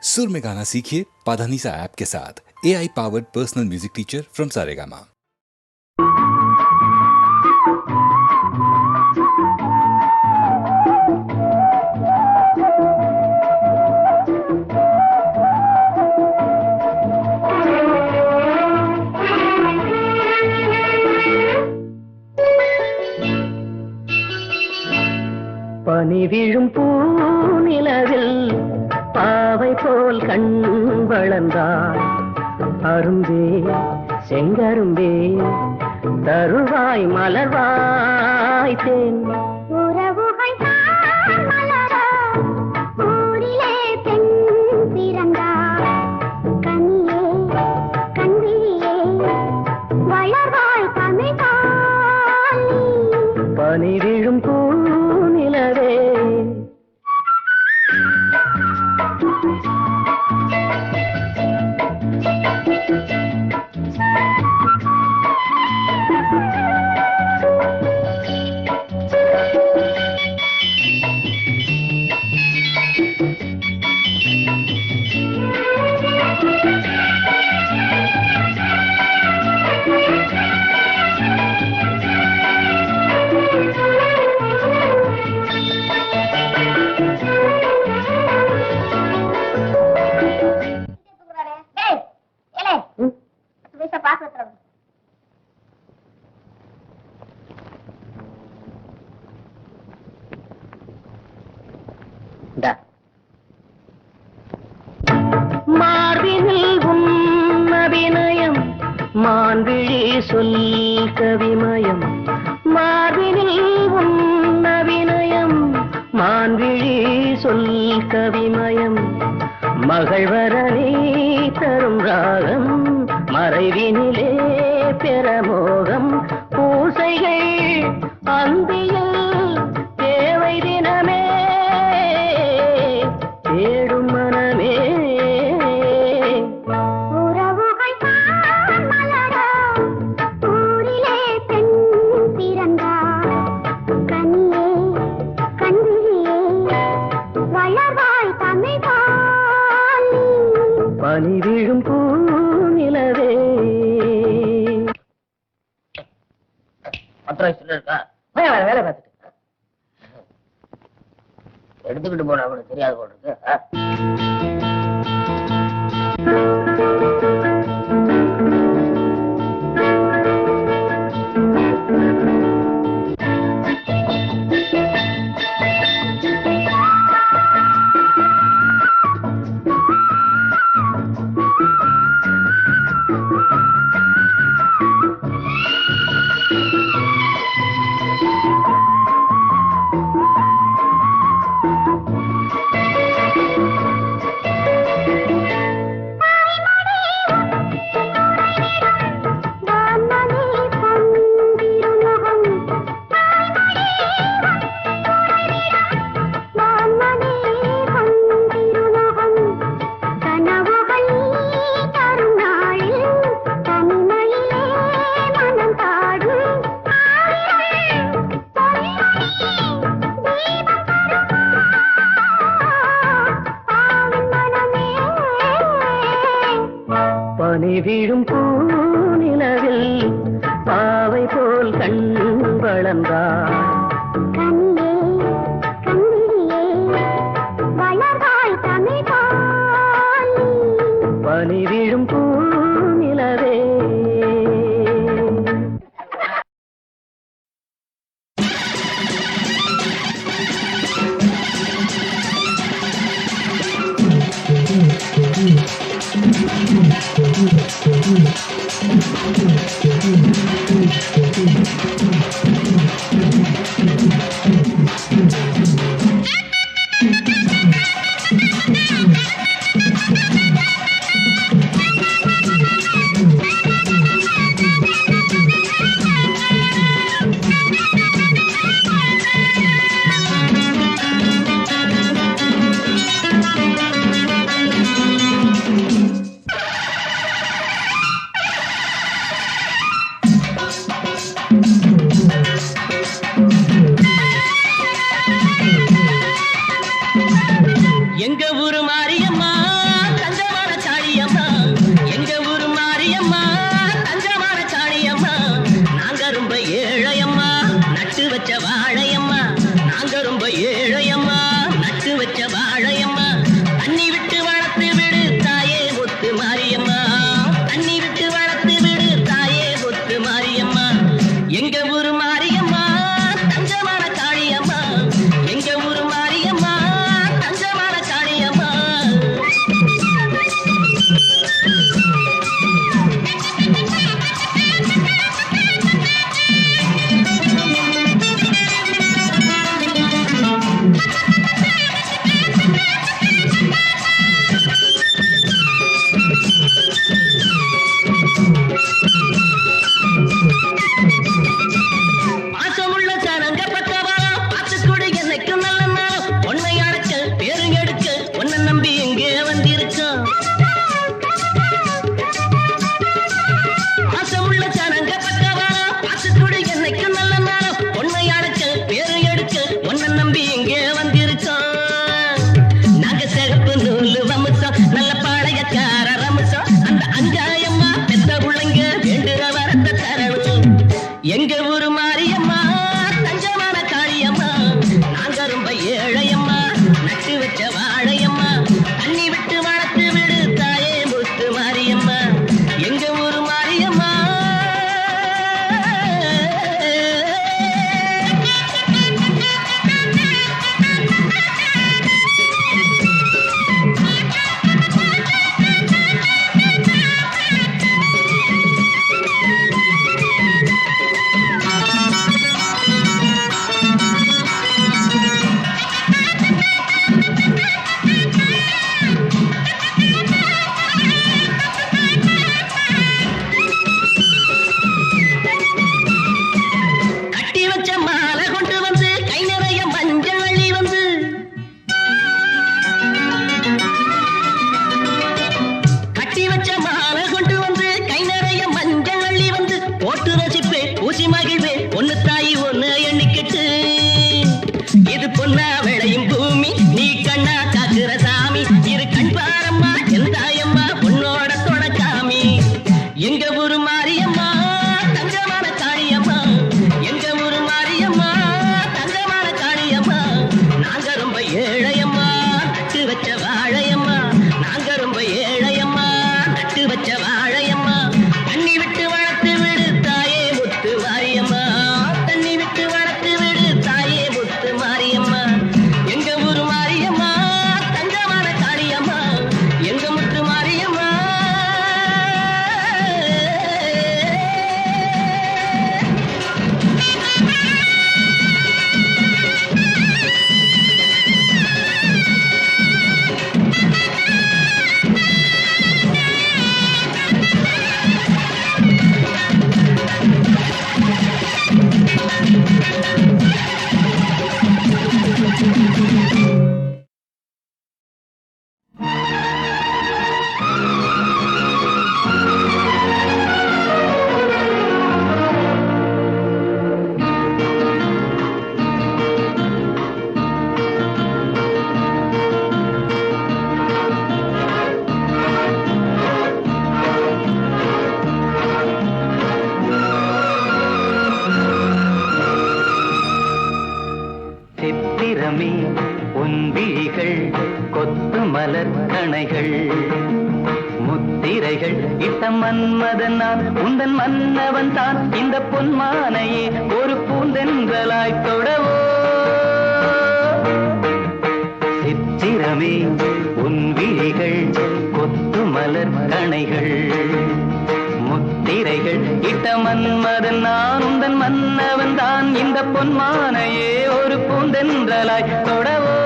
सुर में गाना सीखिए पाधानीसा ऐप के साथ। AI powered personal music teacher from Saregama. பனி விழும் பூநிலவில் பாவை போல் கண் வளர்ந்தாள். அரும்பே செங்கரும்பே தருவாய் மலர்வாய் தேன். உறவுகள் மலர ஊரிலே பெண் பிறந்தாள். கனியே கண்விழியே வளர்வாய் தமிழ்தாய். பனி விழும் பூநிலவே மார்பினில் உன்னபிநயம் மான்விழி சொல் கவிமயம். மார்பினில் உன்னபிநயம் மான்விழி சொல் கவிமயம். மகள்வரனே தரும் ராகம் மறைவினிலே பெறமோகம். பூசைகள் அந்தியில் தேவை தினமே தேடும் மனமே. உறவுகள் மலர ஊரிலே பெண் பிறந்தாள். கனியே கண்விழியே வளர்வாய் தமிழ்தாய். பனி விழும் பூநிலவே. இருக்கா வேலை பார்த்துட்டு எடுத்துக்கிட்டு போனா கூட தெரியாது போல இருக்கு. பனி விழும் பூநிலவில் பாவை போல் கண் வளர்ந்தாள். கனியே கண்விழியே வளர்வாய் தமிழ்தாய். பனி விழும் பூநிலவே. எங்க ஊரு மாரியம்மா கணைகள் முத்திரைகள் இட்ட மன்மதன் நான் உந்தன் மன்னவன் தான் இந்த பொன்மானையே ஒரு பூந்தென்றலாய் தொடவோ சித்திரமே உன் விழிகள் கொத்து மலர் கணைகள் முத்திரைகள் இட்ட மன்மதன் நான் உந்தன் மன்னவன் தான் இந்த பொன்மானையே ஒரு பூந்தென்றலாய் தொடவோ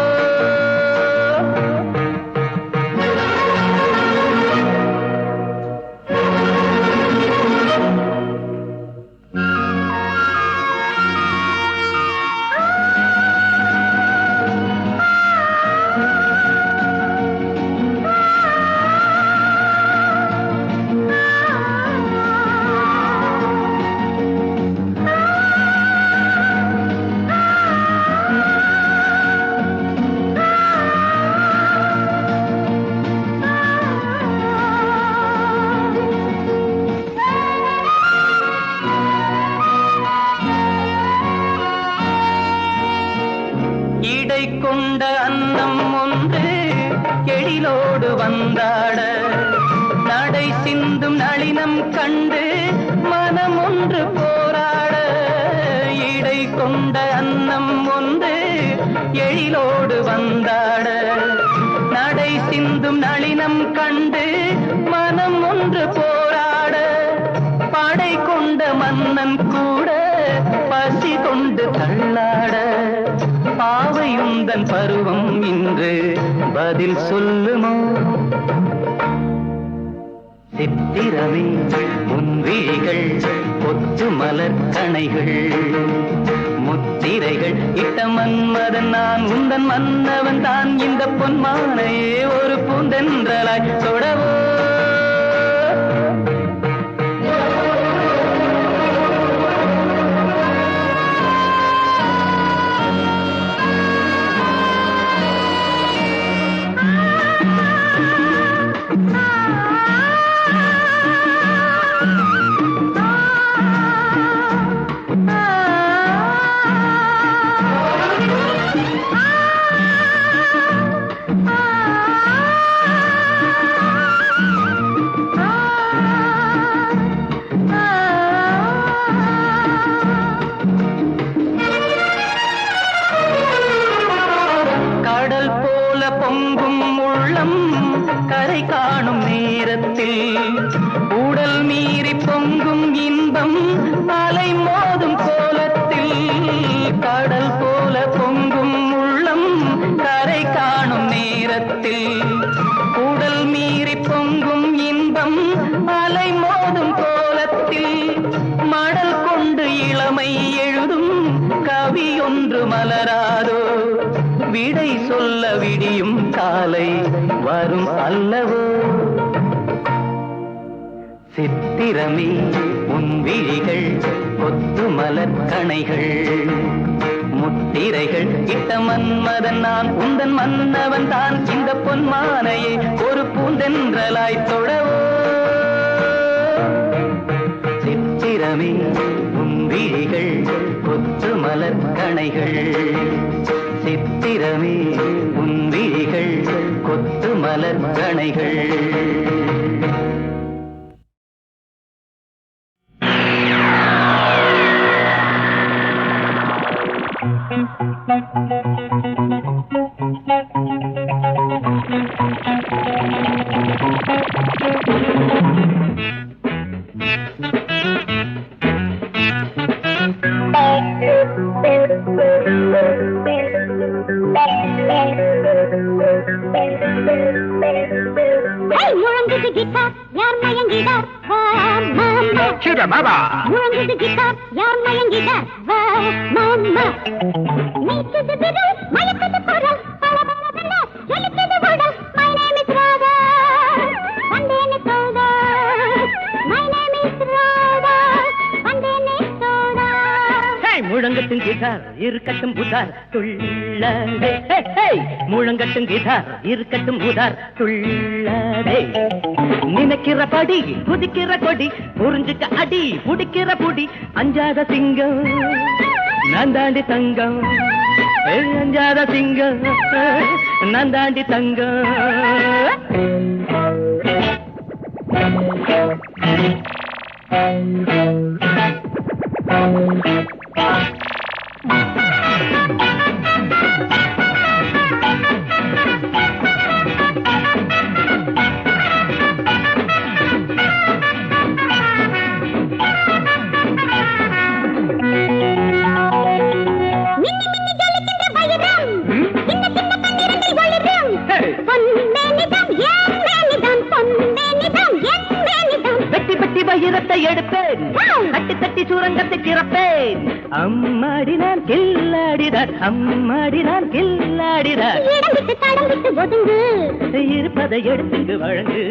கொண்ட அன்னம் ஒன்று எழிலோடு வந்தாட நடை சிந்தும் நளினம் கண்டு மனம் ஒன்று போராட இடை கொண்ட அன்னம் ஒன்று எழிலோடு வந்தாட நடை சிந்தும் நளினம் கண்டு மனம் ஒன்று போராட படை கொண்ட மன்னன் கூட பசி கொண்டு தள்ளாட பாவையுந்தன் பருவம் இன்று பதில் சொல்லுமோ சித்திரமே உன் விழிகள் கொத்து மலர் கணைகள் முத்திரைகள் இட்ட மன்மதன் நான் உந்தன் மன்னவன் தான் இந்த பொன்மானையே ஒரு பூந்தென்றலாய் தொடவோ பொங்கும் உள்ளம் கரை காணும் நேரத்தில் உடல் மீறி பொங்கும் இன்பம் அலை மோதும் கோலத்தில் கடல் போல பொங்கும் உள்ளம் கரை காணும் நேரத்தில் உடல் மீறி பொங்கும் இன்பம் அலை மோதும் கோலத்தில் மடல் கொண்டு இளமை எழுதும் கவி ஒன்று மலராதோ விடை சொல்ல விடியும் காலை வரும் அல்லவோ சித்திரமே உன் விழிகள் கொத்து மலர் கணைகள் முத்திரைகள் இட்ட மன்மதன் நான் உந்தன் மன்னவன் தான் இந்த பொன்மானையை ஒரு பூந்தென்றலாய் தொடவோ சித்திரமே உன் விழிகள் கொத்து மலர் கணைகள் சித்திரமே உன் விழிகள் கொத்து மலர் கணைகள் முழங்குது கிட்டார் யார் மயங்கிடார் மாமா முழங்குது கிட்டார் யார் மயங்கிடார் மாமா நீக்குது விரல் மயக்குது குரல் பலபலபல ஜொலிக்குது உடல் my name is Radha வந்தேனே சோதா my name is Radha வந்தேனே சோதா முழங்கட்டும் கிட்டார் இருக்கட்டும் புதார் துள்ளதே முழங்கட்டும் கிட்டார் இருக்கட்டும் புதார் துள்ளதே நினைக்கிற படி குதிக்கிற கொடி புரிஞ்சுக்க அடி புடிக்கிற புடி அஞ்சாத சிங்கம் நான் தாண்டி தங்கம் அஞ்சாத சிங்கம் நான் தாண்டி தங்கம். வைரத்தை எடுப்பேன், தட்டி தட்டி சுரங்கத்தை திறப்பேன். அம்மாடி நான் கில்லாடிதான், அம்மாடி நான் கில்லாடிதான். இருப்பதை எடுத்துக்கு வழங்கு.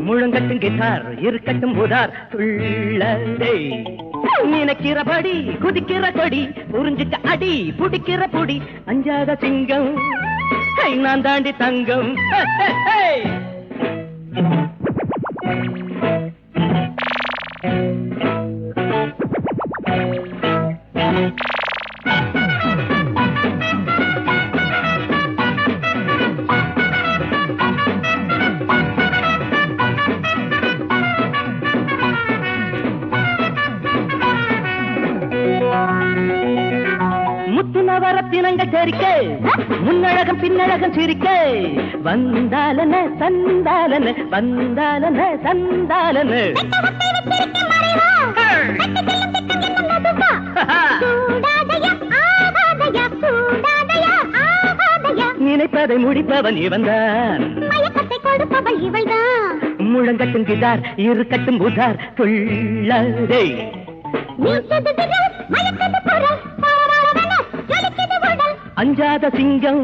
முழங்கட்டும் கிட்டார் இருக்கட்டும் உதார் துள்ளதே. நினைக்கிறபடி குதிக்கிற கொடி, புரிஞ்சுக்க அடி புடிக்கிற பொடி. அஞ்சாத சிங்கம் நான் தாண்டி தங்கம். முத்துநவரத்தினங்கள் தெரிக்க, முன்னழகம் பின்னழகம் சிரிக்க. வந்தாலன சந்தாலன, வந்தாலன சந்தாலன. நினைப்பதை முடிப்பவன் இவன்தான், கொடுப்பவள் இவள்தான். முழங்கட்டும் கிதார் இருக்கட்டும் உதார் துள்ளதே. அஞ்சாத சிங்கம்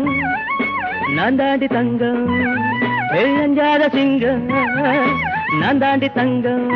நான் தாண்டி தங்கம். அஞ்சாத சிங்கம் நான் தாண்டி தங்கம்.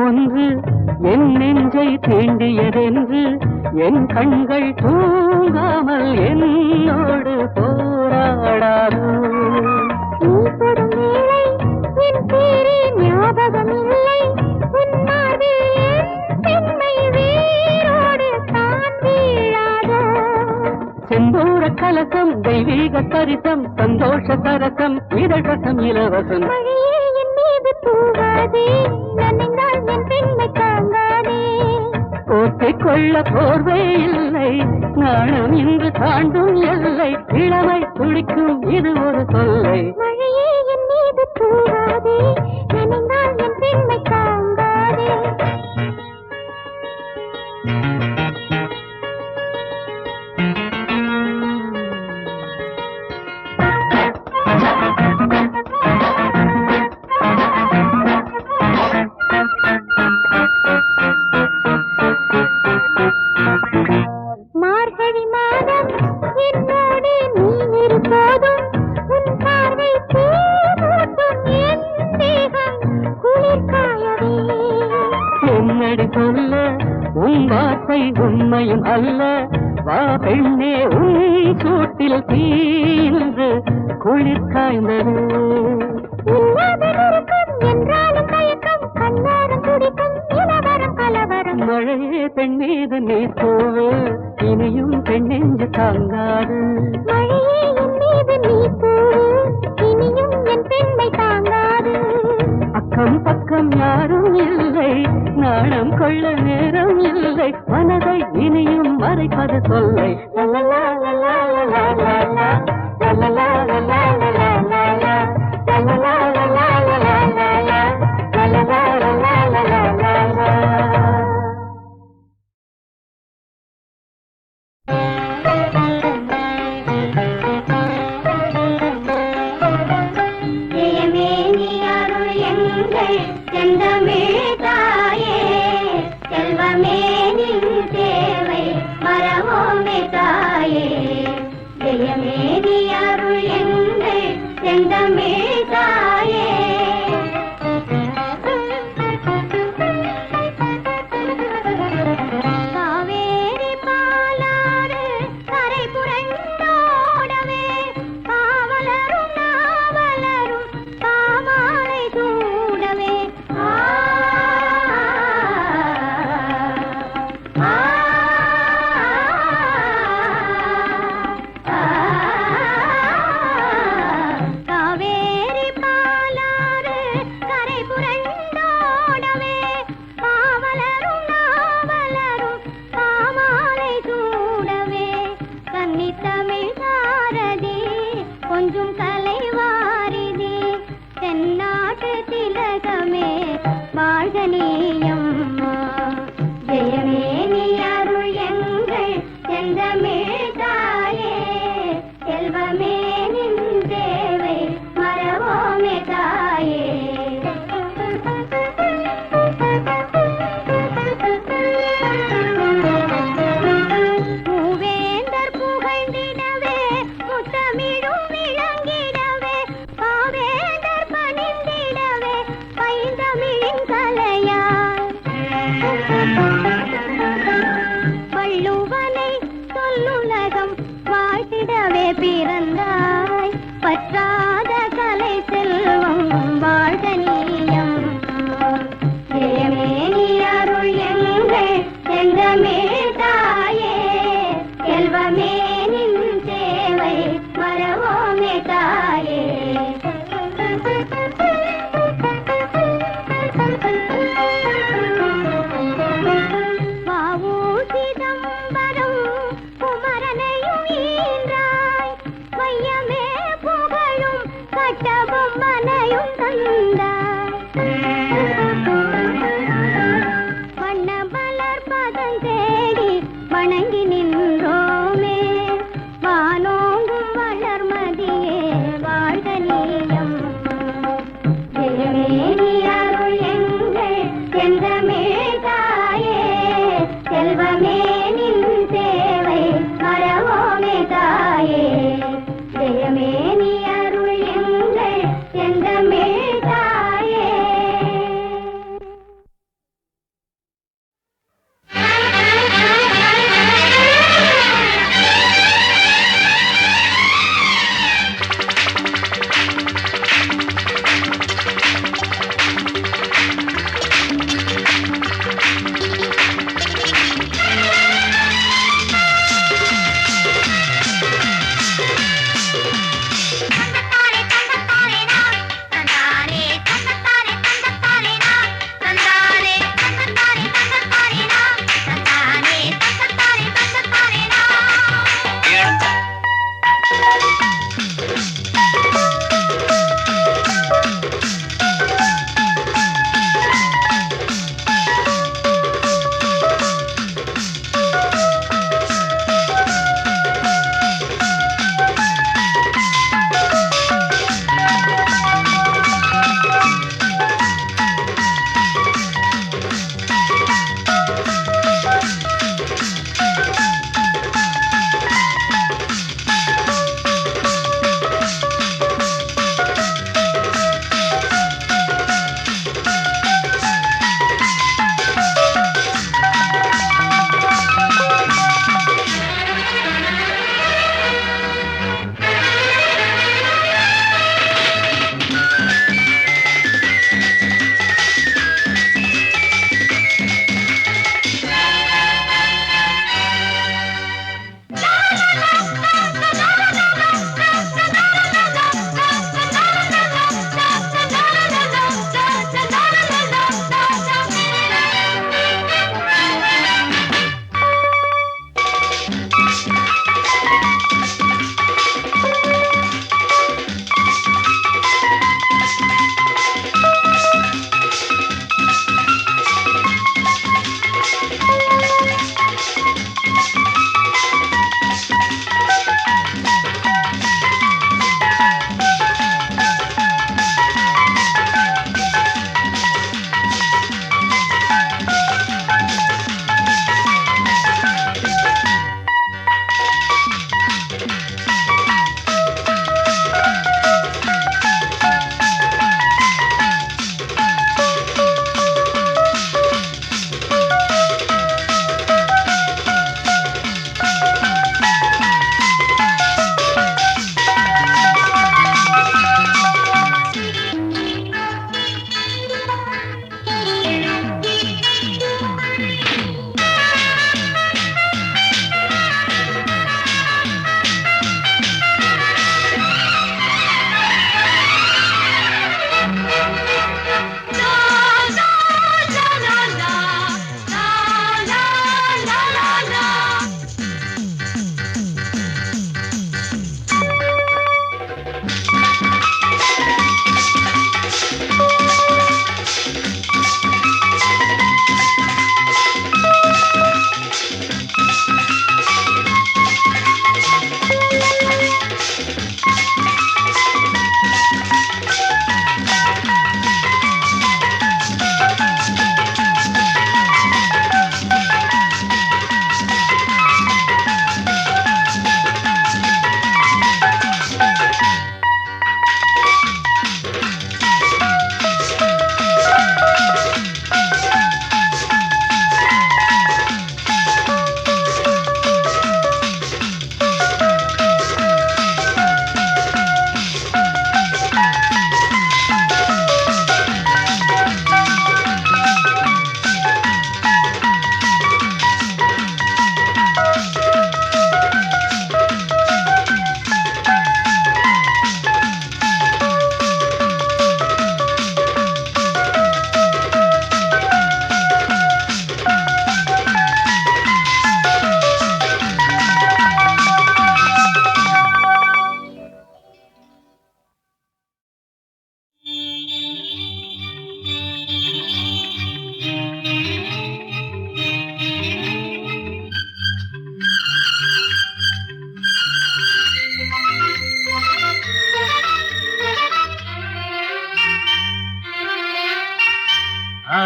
ஒன்று என் நெஞ்சை தீண்டியதென்று என் கண்கள் தூங்காமல் என்னோடு போராடாதோ. நீ தொடும் வேளை என் பேரே ஞாபகம் இல்லை. உன் மார்பில் என் பெண்மை வேரோடு தான் வீழாதோ. செந்தூர கலசம் தெய்வீக சரிசம் சந்தோஷ சரசம் இதழசம் இலவசம். மழையே என் மீது தூவாதே, நனைந்தால் என் பெண்மை தாங்காதே. போர்த்தை கொள்ள போர்வை இல்லை, நாணம் இன்று தாண்டும் எல்லை. இளமை துடிக்கும் இது ஒரு தொல்லை. மழையே என் மீது தூவாதே, நனைந்தால் என் பெண்மை தாங்காதே. மார்கழி மாதம் என்னோடு நீ இருப்போதும் உன் பார்வை பூமூட்டும் என் தேகம் குளிர்காயவே. என்னடி சொல்ல உன் வார்த்தை உண்மையும் அல்ல. வா பெண்ணே உன் சூட்டில் தீர்ந்து குளிர் காய்ந்தது. இல்லாத நெருக்கம் என்றாலும் தயக்கம், கண்ணாரம் துடிக்கும் இளவரம் கலவரம். மழையே பெண் மீது நீ தூவு, இனியும் பெண்ணெஞ்சு தாங்காது. மழையே என் மீது நீ தூவு, இனியும் என் பெண்மை தாங்காது. அக்கம் பக்கம் யாரும் இல்லை, நாணம் கொள்ள நேரம் இல்லை. மனதை இனியும் மறைப்பது சொல்லை. லலலா லலா லலா லலா, லலலா லலா லலா லலா, லலலா லலா லலா லலா, லலலா லலா லலா லலா. ஜெயமே நீ அருள் எங்கள் செந்தமிழ் தாயே, செல்வமே நின் தேவை மறவோமே தாயே. ஜெயமே நீ அருள் எங்கள் செந்தமிழ் தாயே. காவேரி பாலாறு கரை புரண்டோடவே, காவலரும் நாவலரும் காமாலை சூடவே. காவேரி பாலாறு கரை புரண்டோடவே, காவலரும் நாவலரும் காமாலை சூடவே. கன்னி தமிழ் சாரதி கொஞ்சம் கலைவாரிதி, தென்னாட்டு திலகமே வாழ்க நீயம்மா. ஜெயமே நீ அருள் எங்கள் செந்தமிழ் தாயே, செல்வமே நின் தேவை மறவோமே தாயே. மூவேந்தர் புகழ்ந்திடவே, முத்தமிழும் விளங்கிடவே, பாவேந்தர் பணிந்திடவே, பைந்தமிழின் கலையால். வள்ளுவனை சொல்லுலகம் வாழ்த்திடவே பிறந்தாய், பற்றாத கலை செல்வம் வாழ்க நீயம். ஜெயமே நீ அருள் எங்கள் செந்தமிழ் தாயே, செல்வமே நின் சேவை மறவோமே தாயே. வாவு சிதம்பரம் குமரனையும் ஈன்றாய், வையமே புகழும் கட்டபொம்மனையும் தந்தாய். வண்ணமலர் பதம் தேடி வணங்கி நின்றோமே, வானோங்கும் வளர்மதியே வாழ்க நீயம். ஜெயமே நீ அருள் எங்கள் செந்தமிழ் தாயே, செல்வமே நின் சேவை மறவோமே தாயே. ஜெயமே நீ அருள் எங்கள்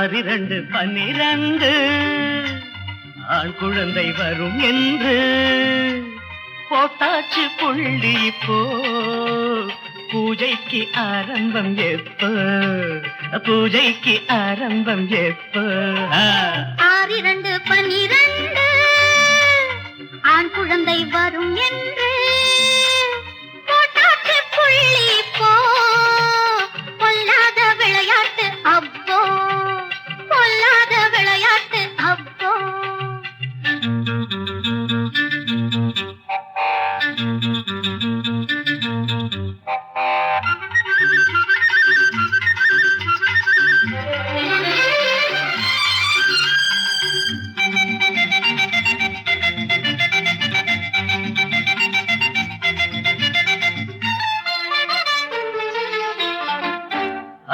6-2-12 ஆண் குழந்தை வரும் என்று போட்டாச்சு புள்ளி இப்போ பூஜைக்கு ஆரம்பம் எப்போ பூஜைக்கு ஆரம்பம் எப்போ 6-2-12 ஆண் குழந்தை வரும் என்று போட்டாச்சு புள்ளி இப்போ பொல்லாத விளையாட்டு அப்போ பொல்லாத விளையாட்டு அப்போ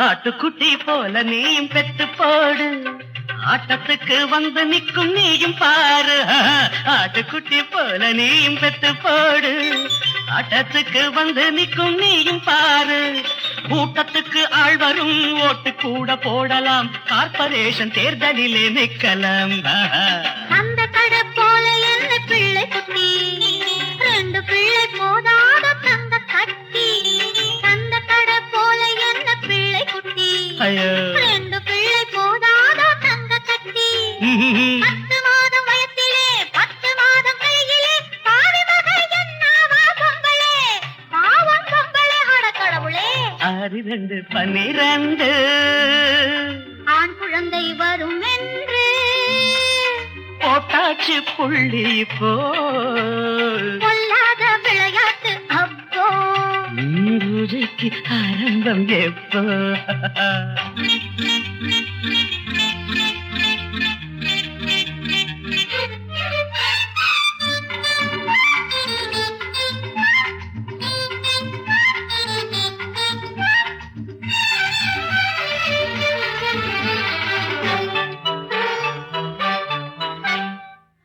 ஆட்டுக்குட்டி போல நீயும் பெத்து போடு ஆட்டத்துக்கு வந்து நிற்கும் நீயும் பாரு ஆட்டுக்குட்டி போல நீயும் பெத்து போடு ஆட்டத்துக்கு வந்து நிற்கும் நீயும் பாரு கூட்டத்துக்கு ஆள் வரும் ஓட்டு கூட போடலாம் கார்பரேஷன் தேர்தலிலே நிற்கலாம் அந்த கடை போல என்ன பிள்ளை குட்டி 2 பிள்ளை போதாத தங்க கட்டி அந்த கடை போல என்ன பிள்ளை குட்டி 2 பிள்ளை போதாத தங்க கட்டி 10 மாதம் வயத்திலே 10 மாதம் கையிலே பாவி மகள் என்னவா பொம்பளே பாவம் பொம்பளே அட கடவுளே 6-2-12 ஆண் குழந்தை வரும் என்று போட்டாச்சு புள்ளி இப்போ பொல்லாத விளையாட்டு அப்போ பூஜைக்கு ஆரம்பம் எப்போ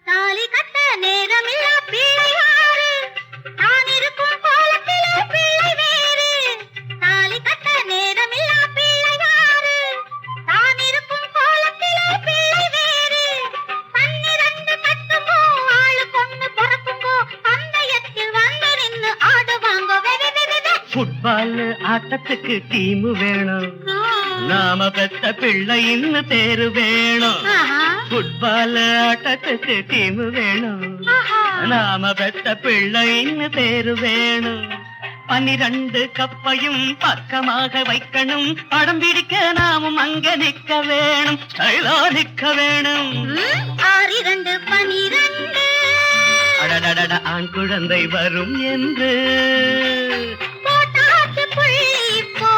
தாலி கட்ட நேரமில்லா பிள்ளை யாரு நான் இருக்கும் கோலத்திலே பிள்ளை வேறு தாலி கட்ட நேரமில்லா பிள்ளை யாரு நான் இருக்கும் கோலத்திலே பிள்ளை வேறு 12 கட்டுமோ ஆளு கொண்டு பிறக்குங்கோ பந்தயத்தில் வந்து நின்னு ஆடுவாங்க ஃபுட்பால் ஆட்டத்துக்கு டீம் வேணும் நாம பெத்த பிள்ளை இன்னும் பேரு வேணும் ஃபுட்பால் ஆட்டத்துக்கு டீம் வேணும் நாம பெத்த பிள்ளை இன்னும் பேரு வேணும் 12 கப்பையும் பக்கமாக வைக்கணும் படம் பிடிக்க நாமும் அங்க நிக்க வேணும் ஸ்டைலா நிக்க வேணும் 6-2-12 அடடட ஆண் குழந்தை வரும் என்று போட்டாச்சு புள்ளி இப்போ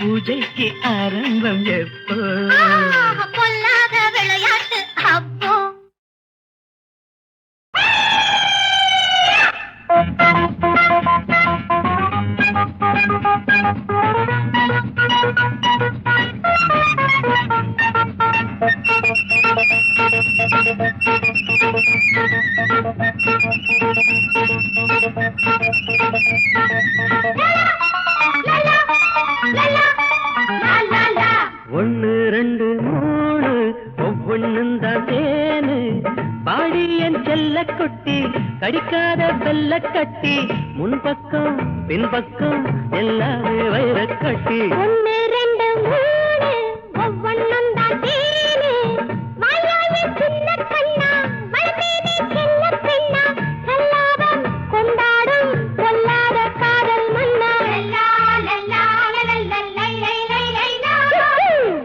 பூஜைக்கு ஆரம்பம் எப்போ பொல்லாத விளையாட்டு அப்போ ஒன்னு 2 3 ஒவ்வொன்னும் தான் தேனு பாடி என் செல்ல குட்டி கடிக்காத வெள்ள கட்டி முன்பக்கம் பின்பக்கம் எல்லாமே வைர கட்டி 1 2 3 ஒவ்வொன்னும் தான் தேனு வாயாயே சின்ன கண்ணா வளர்ந்தேனே சின்ன பெண்ணா கல்லாதம் கொண்டாடும் பொல்லாத காதல் மன்னா லல்லா லல்லா லல்லா லை லை லை லை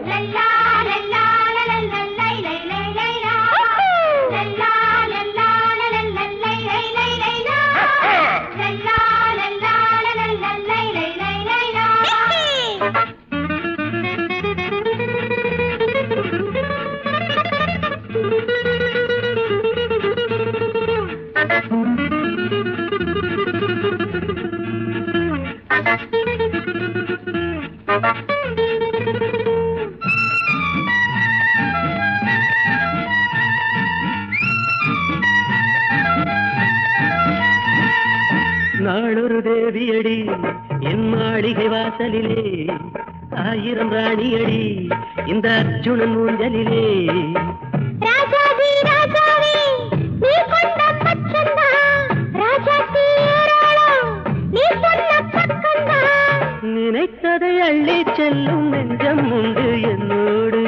லல்லா லல்லா லல்லா லை லை லை லை லல்லா லல்லா லல்லா லை லை லை லை லல்லா லல்லா லல்லா லை லை லை லை நாளொரு தேவியடி என் மாளிகை வாசலிலே ஆயிரம் ராணியடி இந்த அர்ஜுனன் ஊஞ்சலிலே. ராஜாதி ராஜாவே நீ கொண்ட பச்சந்தா, ராஜாத்தி ஏராளம் நீ சொன்ன பக்கந்தா. நினைத்ததை அள்ளி செல்லும் நெஞ்சம் உண்டு என்னோடு.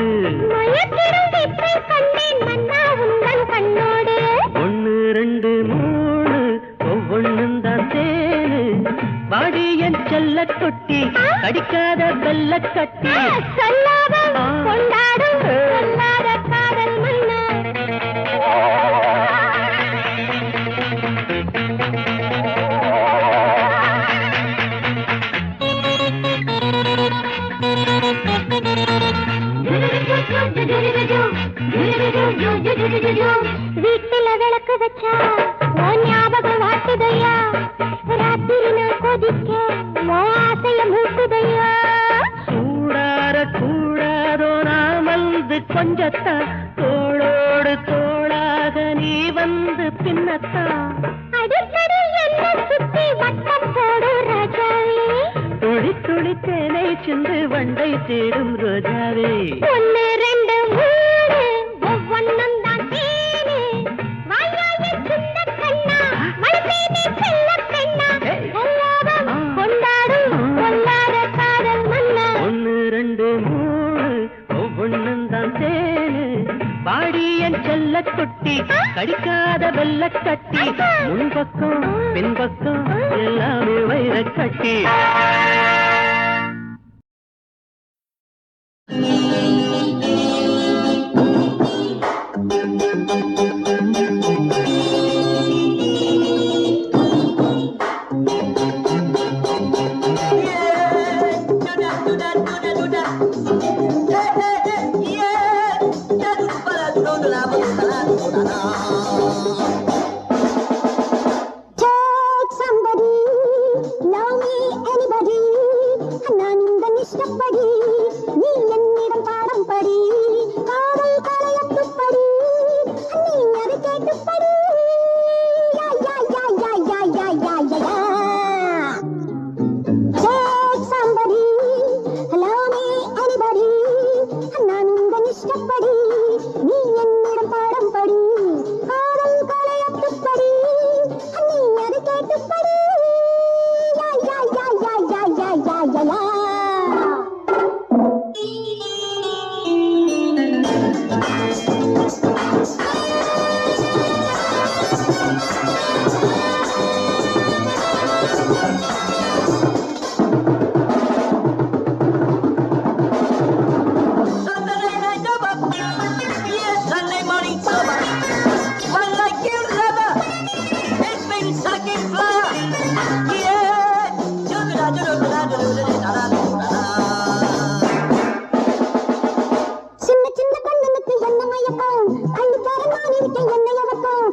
மயக்கிடும் வித்தை கண்டேன் மன்னா உந்தன் கண்ணோடு. 1 2 3 ஒவ்வொன்னும் தான் தேனு. வாடி என் செல்ல கொட்டி கடிக்காத வெள்ள கட்டி. சொல்லாத கொண்டாடும் சொல்லாத காதல் மன்னா. வீட்டுல விளக்கு வச்சா உன் ஞாபகம் வாட்டுதையா. ராத்திரி நான் கொதிக்க உன் ஆசைய மூட்டுதையா. சூடார கூடாதோ நான் வந்து கொஞ்சத்தா, தோளோடு தோளாக நீ வந்து பின்னத்தா. அடிக்கடி என்ன சுத்தி வட்டம் போடு ராஜாவே. துளி துளி தேனை சிந்து வண்டை தேடும் ரோஜாவே. 1 2 3 ஒவ்வொன்னும் தான் தேனு. வாயாய சின்ன கண்ணா மழை செல்ல பெண்ணா. எல்லாரும் கொண்டாடும் கொண்டாட காதல் மன்னா. 1 2 3 ஒவ்வொன்னும் தான் தேனு. வாடி என் செல்ல கொட்டி கடிக்காத வெள்ள கட்டி. முன்பக்கம் பின்பக்கம் எல்லாமே வைர கட்டி. Take somebody, love me anybody. நான் உந்தன் இஷ்டப்படி நீ என்னிடம் பாடம் படி. காதல் கலையத்துப்படி நீ அதை கேட்டுப்படி. யா யா யா யா யா யா யா யா யா. Take somebody, love me anybody. நான் உந்தன் இஷ்டப்படி நீ என்னிடம் பாடம் படி. காதல் கலையத்துப்படி நீ அதை கேட்டுப்படி. யா யா யா யா யா யா யா யா யா. Sunday morning sober, one like you lover, it's been sucking flower. Yeah, சின்ன சின்ன கண்ணனுக்கு என்ன மயக்கம், அள்ளித்தர நான் இருக்க என்னை அவக்கம்.